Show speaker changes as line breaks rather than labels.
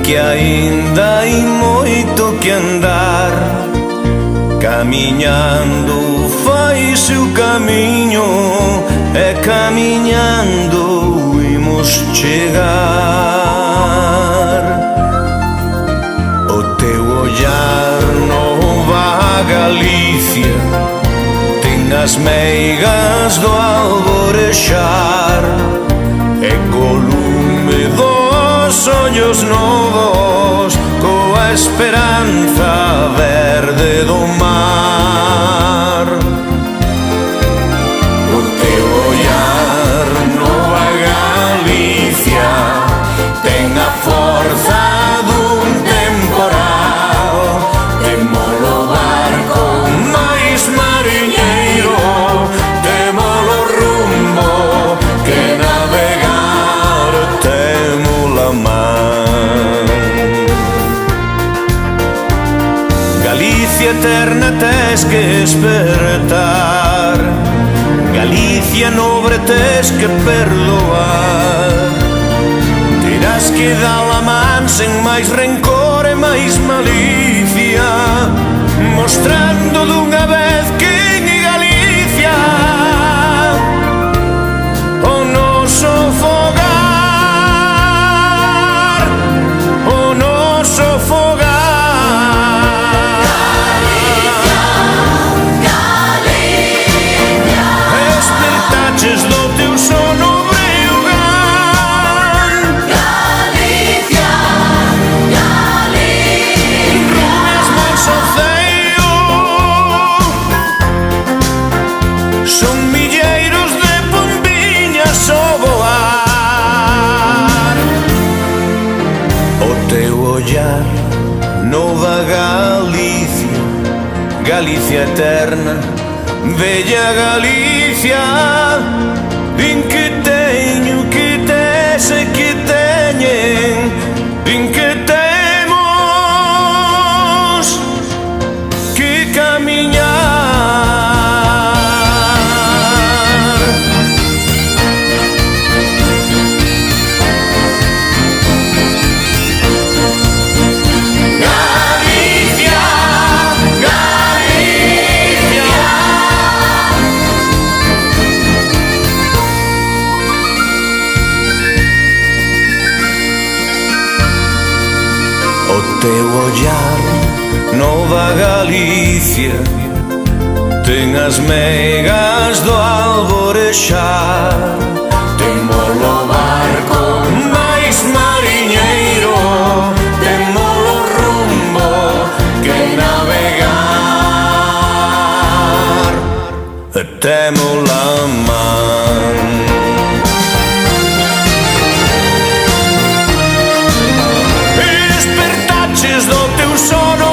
que aínda hai moito que andar. Camiñando faise o camiño e camiñando imos chegar. O teu ollar nova Galicia ten as meigas do alborexar e co lume dos ollos novos, coa esperanza verde do mar. O teu ollar nova Galicia ten a forza dun temporal, temolo barco máis mariñeiro, temolo rumbo que navegar, temola man. Galicia eterna tes que espertar, Galicia nobre tes que perdoar. Terás que dar a man sen máis rencor e máis malicia, mostrando dunha vez quen é Galicia, o noso fogar, o noso fogar. Despertaches do teu sono Breogán,
Galicia, Galicia,
rugas manso ceio, son milleiros de pombiñas ao voar. O teu ollar, nova Galicia, Galicia eterna, bella Galicia, din que teño, que tes e que teñen, din que temos que camiñar. Galicia, Galicia, o teu ollar, nova Galicia, ten as meigas do alborexar, temolo barco máis mariñeiro, temolo rumbo que navegar, e temola man. Despertaches do teu sono